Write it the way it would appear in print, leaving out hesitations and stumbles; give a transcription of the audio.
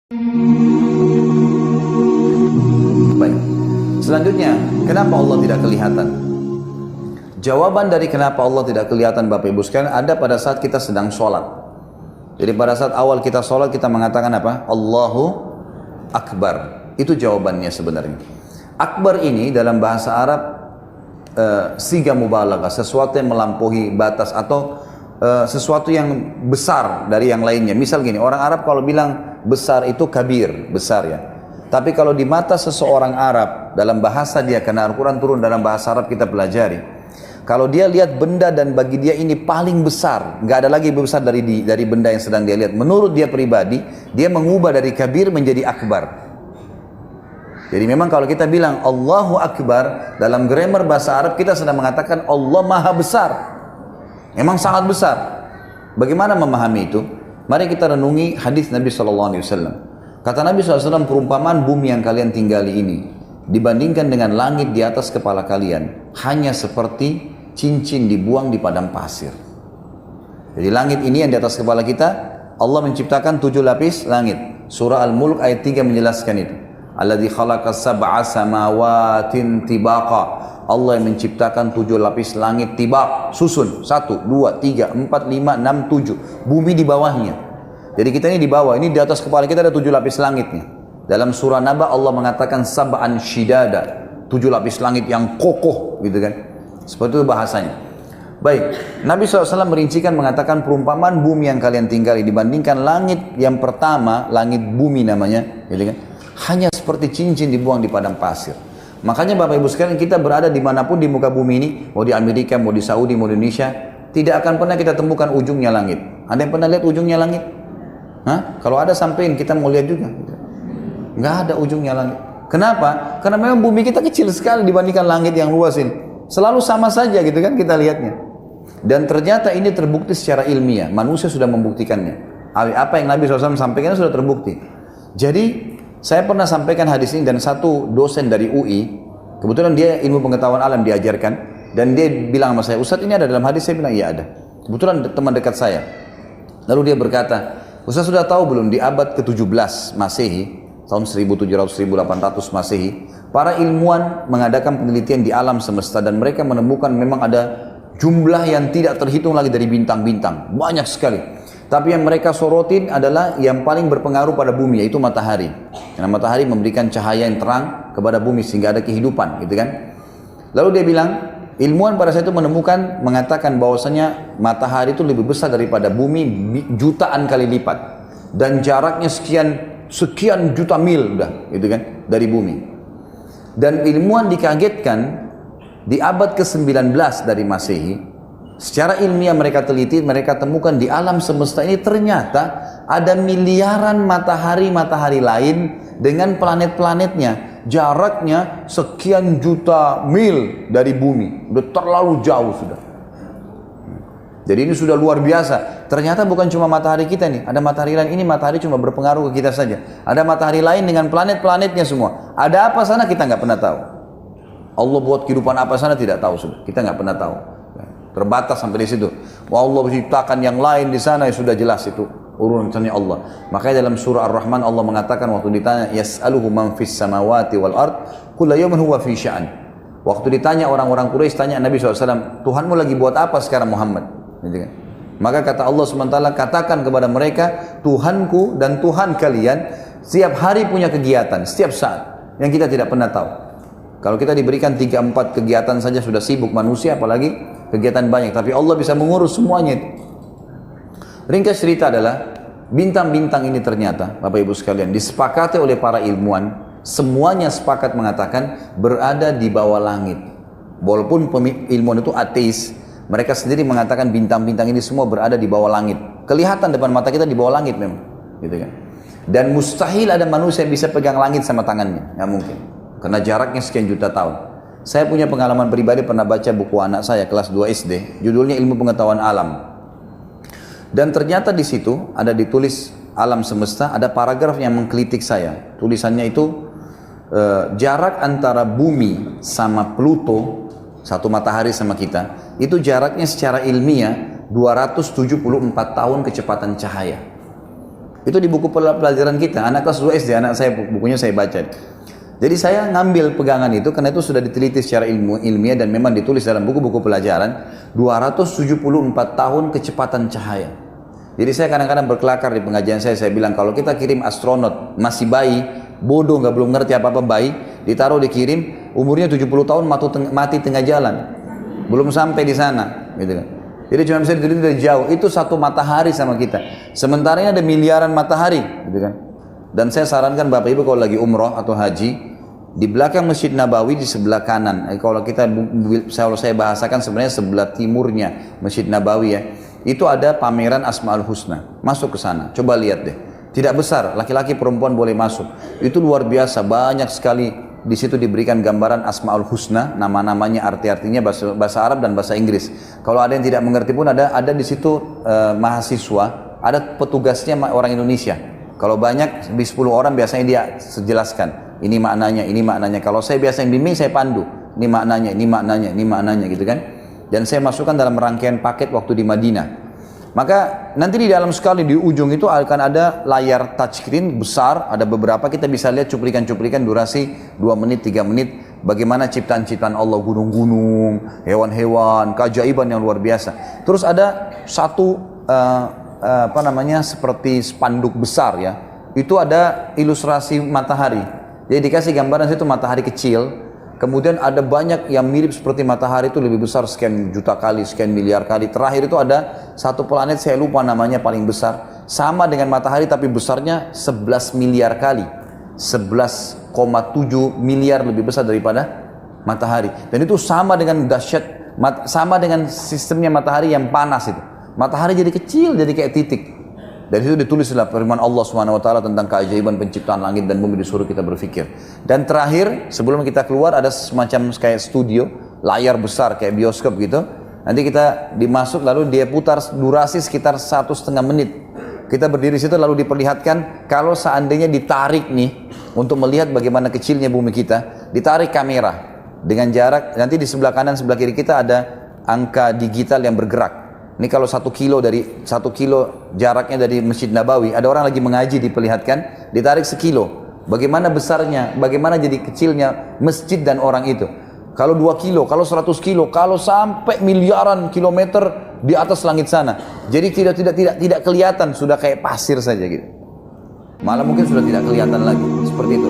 Baik. Selanjutnya, kenapa Allah tidak kelihatan? Jawaban dari kenapa Allah tidak kelihatan, Bapak Ibu sekalian, ada pada saat kita sedang sholat. Jadi pada saat awal kita sholat, kita mengatakan apa? Allahu Akbar. Itu jawabannya sebenarnya. Akbar ini dalam bahasa Arab siga mubalaghah, sesuatu yang melampaui batas atau sesuatu yang besar dari yang lainnya. Misal gini, orang Arab kalau bilang besar itu kabir, besar ya. Tapi kalau di mata seseorang Arab, dalam bahasa dia, karena Al-Quran turun dalam bahasa Arab kita pelajari, kalau dia lihat benda dan bagi dia ini paling besar, nggak ada lagi lebih besar dari benda yang sedang dia lihat. Menurut dia pribadi, dia mengubah dari kabir menjadi akbar. Jadi memang kalau kita bilang Allahu Akbar, dalam grammar bahasa Arab kita sedang mengatakan Allah Maha Besar. Memang sangat besar. Bagaimana memahami itu? Mari kita renungi hadis Nabi SAW. Kata Nabi SAW, perumpamaan bumi yang kalian tinggali ini dibandingkan dengan langit di atas kepala kalian hanya seperti cincin dibuang di padang pasir. Jadi langit ini yang di atas kepala kita, Allah menciptakan 7 lapis langit. Surah Al-Mulk ayat 3 menjelaskan itu. Alladzi khalaqa sab'a samawatin tibaqa. Allah yang menciptakan 7 lapis langit tibaq, susun 1, 2, 3, 4, 5, 6, 7. Bumi di bawahnya. Jadi kita ini di bawah, ini di atas kepala kita ada 7 lapis langitnya. Dalam surah Naba Allah mengatakan sab'an shidada, 7 lapis langit yang kokoh, gitu kan. Seperti itu bahasanya. Baik, Nabi SAW merincikan mengatakan perumpamaan bumi yang kalian tinggali dibandingkan langit yang pertama, langit bumi namanya, gitu kan, hanya seperti cincin dibuang di padang pasir. Makanya Bapak Ibu sekalian, kita berada dimanapun di muka bumi ini, mau di Amerika, mau di Saudi, mau di Indonesia, tidak akan pernah kita temukan ujungnya langit. Ada yang pernah lihat ujungnya langit? Hah? Kalau ada sampein, kita mau lihat juga. Nggak ada ujungnya langit. Kenapa? Karena memang bumi kita kecil sekali dibandingkan langit yang luas ini. Selalu sama saja gitu kan kita lihatnya. Dan ternyata ini terbukti secara ilmiah. Manusia sudah membuktikannya. Apa yang Nabi SAW sampaikan sudah terbukti. Jadi saya pernah sampaikan hadis ini dan satu dosen dari UI, kebetulan dia ilmu pengetahuan alam diajarkan, dan dia bilang sama saya, Ustadz ini ada dalam hadis? Saya bilang iya ada. Kebetulan teman dekat saya. Lalu dia berkata, Ustadz sudah tahu belum di abad ke-17 Masehi, tahun 1700-1800 Masehi, para ilmuwan mengadakan penelitian di alam semesta dan mereka menemukan memang ada jumlah yang tidak terhitung lagi dari bintang-bintang, banyak sekali. Tapi yang mereka sorotin adalah yang paling berpengaruh pada bumi, yaitu matahari. Karena matahari memberikan cahaya yang terang kepada bumi sehingga ada kehidupan, gitu kan. Lalu dia bilang, ilmuwan pada saat itu menemukan, mengatakan bahwasanya matahari itu lebih besar daripada bumi jutaan kali lipat. Dan jaraknya sekian juta mil udah, gitu kan, dari bumi. Dan ilmuwan dikagetkan di abad ke-19 dari Masehi, secara ilmiah mereka teliti, mereka temukan di alam semesta ini ternyata ada miliaran matahari-matahari lain dengan planet-planetnya. Jaraknya sekian juta mil dari bumi, udah terlalu jauh sudah. Jadi ini sudah luar biasa. Ternyata bukan cuma matahari kita nih, ada matahari lain. Ini matahari cuma berpengaruh ke kita saja. Ada matahari lain dengan planet-planetnya semua. Ada apa sana kita nggak pernah tahu. Allah buat kehidupan apa sana tidak tahu sudah. Kita nggak pernah tahu. Terbatas sampai di situ. Wah, Allah menciptakan yang lain di sana, ya sudah jelas itu urusannya Allah. Makanya dalam surah Ar-Rahman Allah mengatakan waktu ditanya yas'aluhu man fis samawati wal ard kullu yawmin huwa fi sya'an. Waktu ditanya orang-orang Quraisy tanya Nabi SAW, Tuhanmu lagi buat apa sekarang Muhammad? Gitu kan? Maka kata Allah SWT, katakan kepada mereka, Tuhanku dan Tuhan kalian setiap hari punya kegiatan, setiap saat yang kita tidak pernah tahu. Kalau kita diberikan 3-4 kegiatan saja sudah sibuk manusia, apalagi kegiatan banyak. Tapi Allah bisa mengurus semuanya itu. Ringkas cerita adalah, bintang-bintang ini ternyata, Bapak Ibu sekalian, disepakati oleh para ilmuwan, semuanya sepakat mengatakan berada di bawah langit. Walaupun ilmuwan itu ateis, mereka sendiri mengatakan bintang-bintang ini semua berada di bawah langit. Kelihatan depan mata kita di bawah langit memang. Gitu kan? Dan mustahil ada manusia yang bisa pegang langit sama tangannya. Nggak mungkin. Karena jaraknya sekian juta tahun. Saya punya pengalaman pribadi, pernah baca buku anak saya kelas 2 SD, judulnya Ilmu Pengetahuan Alam. Dan ternyata di situ ada ditulis alam semesta, ada paragraf yang mengkritik saya. Tulisannya itu jarak antara bumi sama Pluto, satu matahari sama kita, itu jaraknya secara ilmiah 274 tahun kecepatan cahaya. Itu di buku pelajaran kita, anak kelas 2 SD, anak saya bukunya saya baca. Jadi saya ngambil pegangan itu karena itu sudah diteliti secara ilmiah dan memang ditulis dalam buku-buku pelajaran 274 tahun kecepatan cahaya. Jadi saya kadang-kadang berkelakar di pengajian saya bilang kalau kita kirim astronot masih bayi, bodoh nggak belum ngerti apa-apa bayi, ditaruh dikirim, umurnya 70 tahun mati tengah jalan. Belum sampai di sana, gitu kan. Jadi cuma bisa diteliti dari jauh. Itu satu matahari sama kita. Sementara ini ada miliaran matahari, gitu kan. Dan saya sarankan Bapak Ibu kalau lagi umroh atau haji, di belakang Masjid Nabawi di sebelah kanan. Kalau saya bahasakan sebenarnya sebelah timurnya Masjid Nabawi ya. Itu ada pameran Asmaul Husna. Masuk ke sana. Coba lihat deh. Tidak besar, laki-laki perempuan boleh masuk. Itu luar biasa, banyak sekali di situ diberikan gambaran Asmaul Husna, nama-namanya, arti-artinya bahasa Arab dan bahasa Inggris. Kalau ada yang tidak mengerti pun ada di situ mahasiswa, ada petugasnya orang Indonesia. Kalau banyak, di 10 orang biasanya dia sejelaskan. Ini maknanya, ini maknanya. Kalau saya biasa yang bimbing, saya pandu. Ini maknanya, ini maknanya, ini maknanya gitu kan. Dan saya masukkan dalam rangkaian paket waktu di Madinah. Maka nanti di dalam sekali di ujung itu akan ada layar touchscreen besar, ada beberapa kita bisa lihat cuplikan-cuplikan durasi 2 menit, 3 menit, bagaimana ciptaan-ciptaan Allah, gunung-gunung, hewan-hewan, keajaiban yang luar biasa. Terus ada satu seperti spanduk besar ya, itu ada ilustrasi matahari. Jadi dikasih gambaran situ matahari kecil. Kemudian ada banyak yang mirip seperti matahari itu lebih besar sekian juta kali, sekian miliar kali. Terakhir itu ada satu planet saya lupa namanya paling besar. Sama dengan matahari tapi besarnya 11 miliar kali. 11,7 miliar lebih besar daripada matahari. Dan itu sama dengan dahsyat, sama dengan sistemnya matahari yang panas itu. Matahari jadi kecil, jadi kayak titik. Dari situ ditulislah firman Allah SWT tentang keajaiban penciptaan langit dan bumi, disuruh kita berpikir. Dan terakhir, sebelum kita keluar ada semacam kayak studio, layar besar kayak bioskop gitu. Nanti kita dimasuk lalu dia putar durasi sekitar 1,5 menit. Kita berdiri situ lalu diperlihatkan kalau seandainya ditarik nih untuk melihat bagaimana kecilnya bumi kita, ditarik kamera dengan jarak, nanti di sebelah kanan sebelah kiri kita ada angka digital yang bergerak. Ini kalau 1 kilo jaraknya dari Masjid Nabawi, ada orang lagi mengaji diperlihatkan, ditarik sekilo. Bagaimana besarnya, bagaimana jadi kecilnya masjid dan orang itu. Kalau 2 kilo, kalau 100 kilo, kalau sampai miliaran kilometer di atas langit sana. Jadi tidak kelihatan, sudah kayak pasir saja gitu. Malah mungkin sudah tidak kelihatan lagi, seperti itu.